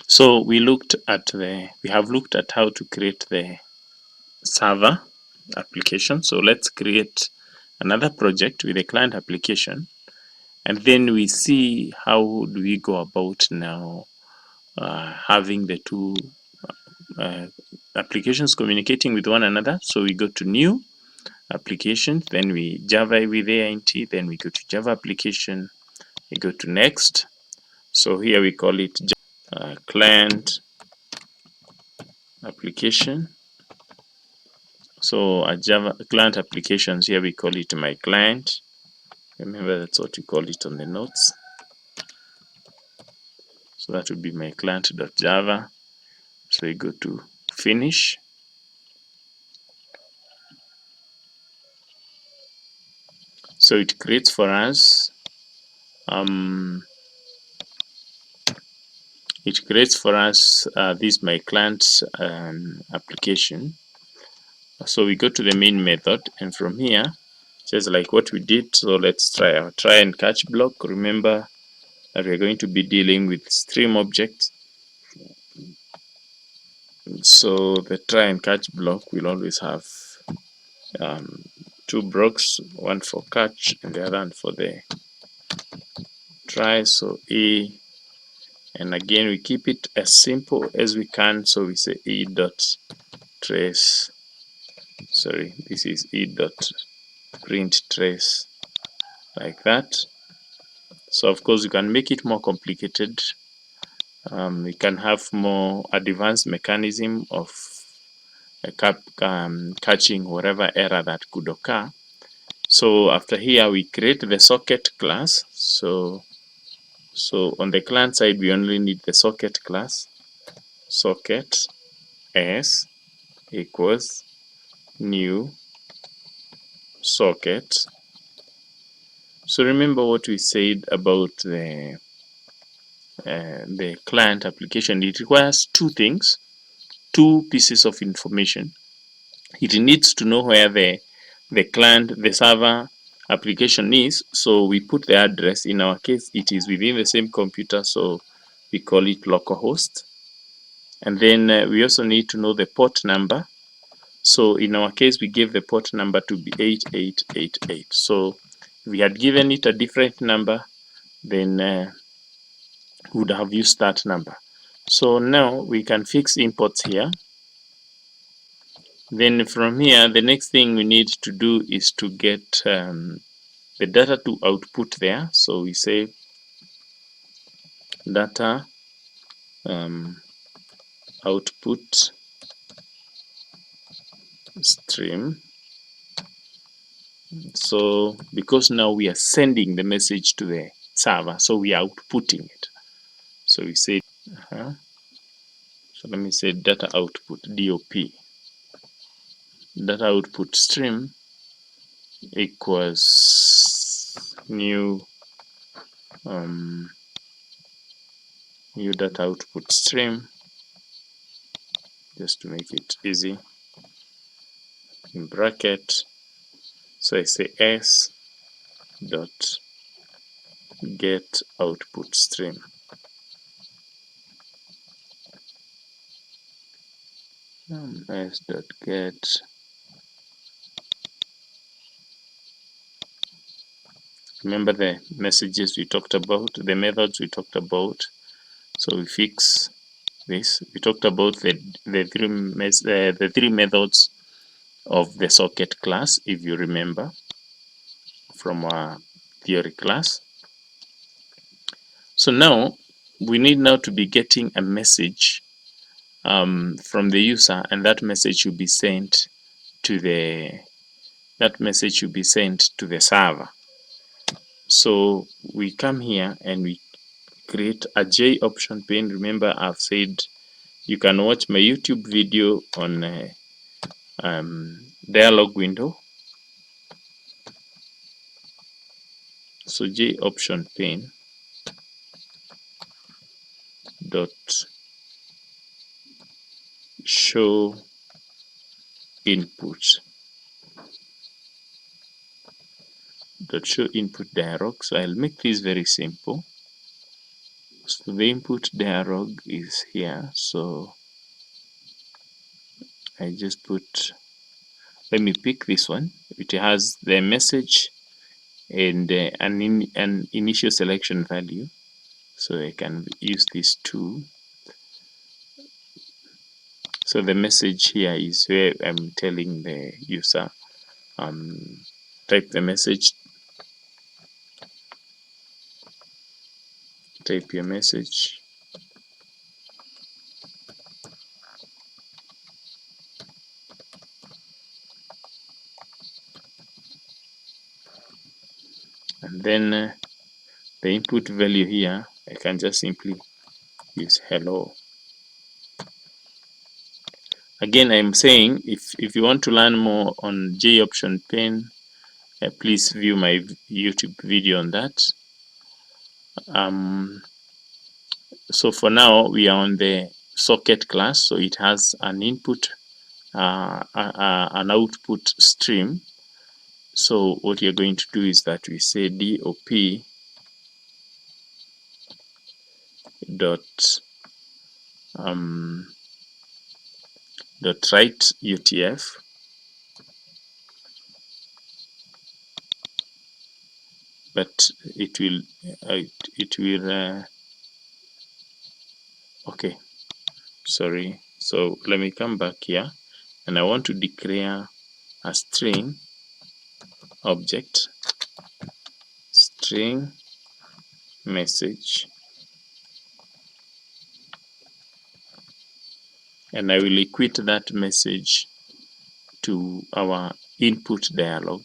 So we have looked at how to create the server application. So let's create another project with a client application, and then we see how do we go about now having the two applications communicating with one another. So we go to new application, then we Java with AINT, then we go to Java application, we go to next. So here we call it client application. So a Java client applications, here we call it my client. Remember, that's what we call it on the notes. So that would be my client.java. So we go to finish. So it creates for us this my client's application. So we go to the main method, and from here just like what we did. So let's try our try and catch block. Remember that we're going to be dealing with stream objects. So the try and catch block will always have two blocks, one for catch and the other one for the try. So A, and again we keep it as simple as we can. So we say E dot trace, sorry, this is E dot print trace, like that. So of course you can make it more complicated. We can have more advanced mechanism of catching whatever error that could occur. So after here we create the socket class. So on the client side we only need the socket class, socket s equals new socket. So remember what we said about the client application. It requires two things, two pieces of information. It needs to know where the server application is. So we put the address. In our case, it is within the same computer, so we call it localhost. And then we also need to know the port number. So in our case, we gave the port number to be 8888. So if we had given it a different number, then would have used that number. So now we can fix imports here. Then from here, the next thing we need to do is to get the data to output there. So we say data output stream. So because now we are sending the message to the server, so we are outputting it. So we say, so let me say data output, DOP. Data output stream equals new data output stream, just to make it easy, in bracket. So I say s dot get output stream. S dot get. Remember the messages we talked about, the methods we talked about. So we fix this. We talked about the three methods of the socket class, if you remember from our theory class. So now we need now to be getting a message from the user, and that message should be sent to the server. So we come here and we create a J option pane. Remember, I've said you can watch my YouTube video on dialog window. So J option pane dot show input dialog. So I'll make this very simple. So the input dialog is here. So I just put, let me pick this one. It has the message and an initial selection value. So I can use these two. So the message here is where I'm telling the user, type the message, type your message. And then the input value here, I can just simply use hello. Again, I'm saying if you want to learn more on JOption Pen, please view my YouTube video on that. So for now, we are on the socket class, so it has an input, an output stream. So what you're going to do is that we say DOP dot write UTF, but it will okay, sorry. So let me come back here, and I want to declare a string object, string message, and I will equate that message to our input dialog.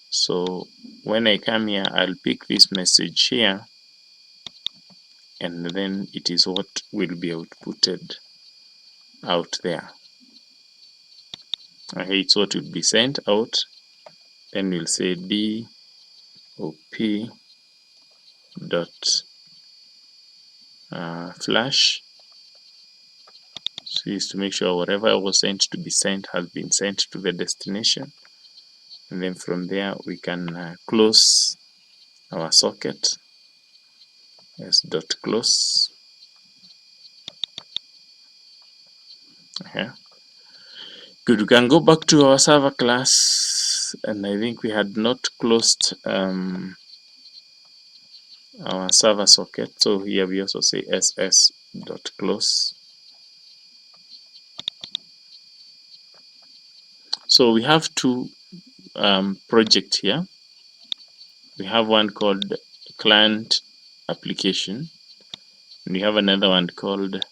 So when I come here, I'll pick this message here, and then it is what will be outputted out there. Okay, it's what will be sent out. Then we'll say DOP dot flash. So is to make sure whatever was sent to be sent has been sent to the destination, and then from there we can close our socket as dot close. Okay. Good, we can go back to our server class, and I think we had not closed our server socket. So here we also say ss.close. So we have two projects here. We have one called client application, and we have another one called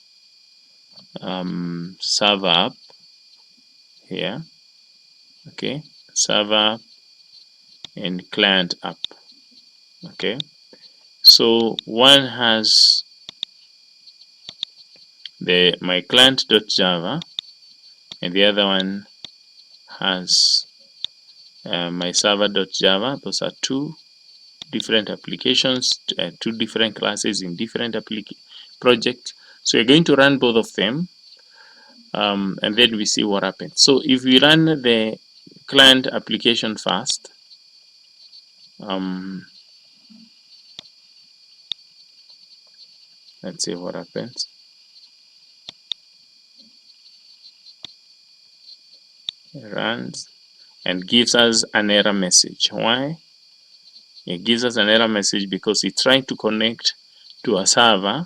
server app here. Okay, server and client app. Okay, so one has the my client.java, and the other one has my server.java. Those are two different applications, two different classes in different projects. So we're going to run both of them, and then we see what happens. So if we run the client application first, let's see what happens. It runs and gives us an error message. Why? It gives us an error message because it's trying to connect to a server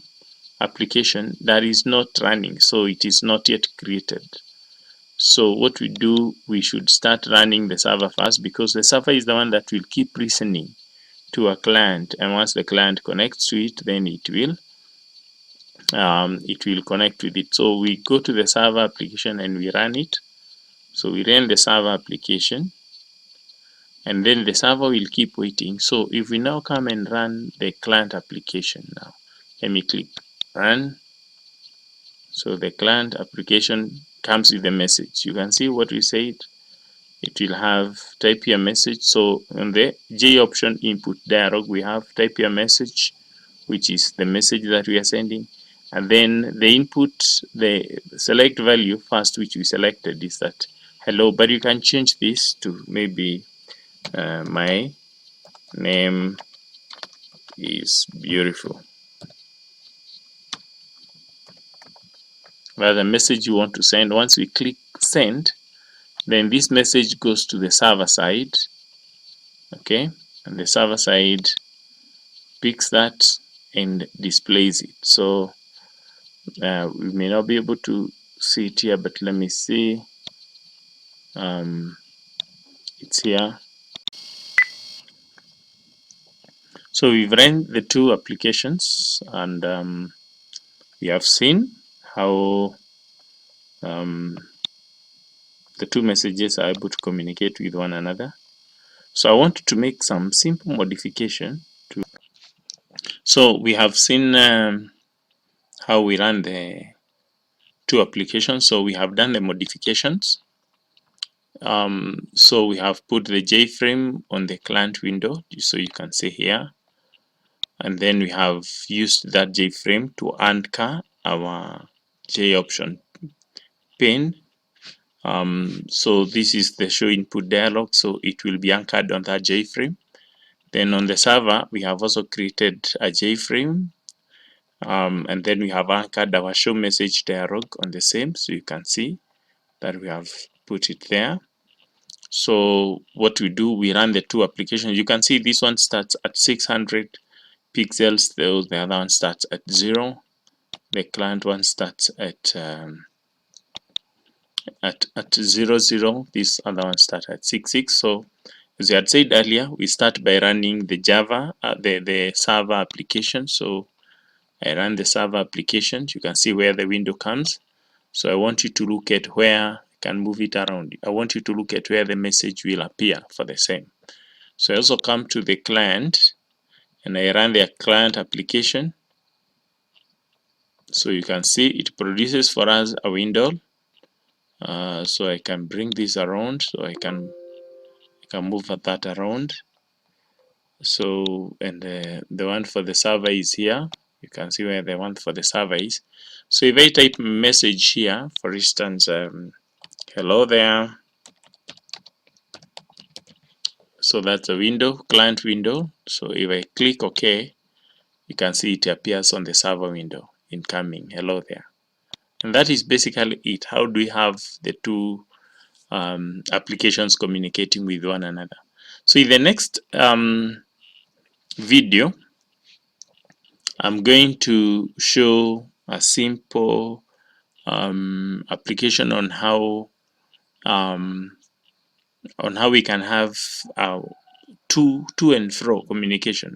application that is not running, so it is not yet created. So what we do, we should start running the server first, because the server is the one that will keep listening to a client, and once the client connects to it, then it will connect with it. So we go to the server application and we run it. So we run the server application, and then the server will keep waiting. So if we now come and run the client application now, let me click run. So the client application comes with a message. You can see what we said. It will have type your message. So on the JOption input dialog, we have type your message, which is the message that we are sending. And then the input, the select value first, which we selected, is that hello. But you can change this to maybe my name is beautiful. That's the message you want to send. Once we click send, then this message goes to the server side. Okay, and the server side picks that and displays it. So we may not be able to see it here, but let me see. It's here. So we've run the two applications, and we have seen how the two messages are able to communicate with one another. So I want to make some simple modification to. So we have seen how we run the two applications. So we have done the modifications. So we have put the JFrame on the client window, so you can see here, and then we have used that JFrame to anchor our J option pane. So this is the show input dialog, so it will be anchored on that JFrame. Then on the server, we have also created a JFrame, and then we have anchored our show message dialog on the same, so you can see that we have put it there. So what we do, we run the two applications. You can see this one starts at 600 pixels, the other one starts at 0. The client one starts at 00. This other one starts at 66. So as I had said earlier, we start by running the Java, the server application. So I run the server application. You can see where the window comes. So I want you to look at where, I can move it around. I want you to look at where the message will appear for the same. So I also come to the client and I run the client application. So you can see it produces for us a window. So I can bring this around, so I can move that around. So, and the one for the server is here. You can see where the one for the server is. So if I type message here, for instance, hello there. So that's a window, client window. So if I click OK, you can see it appears on the server window, incoming, hello there. And that is basically it. How do we have the two applications communicating with one another? So in the next video, I'm going to show a simple application on how we can have to and fro communication.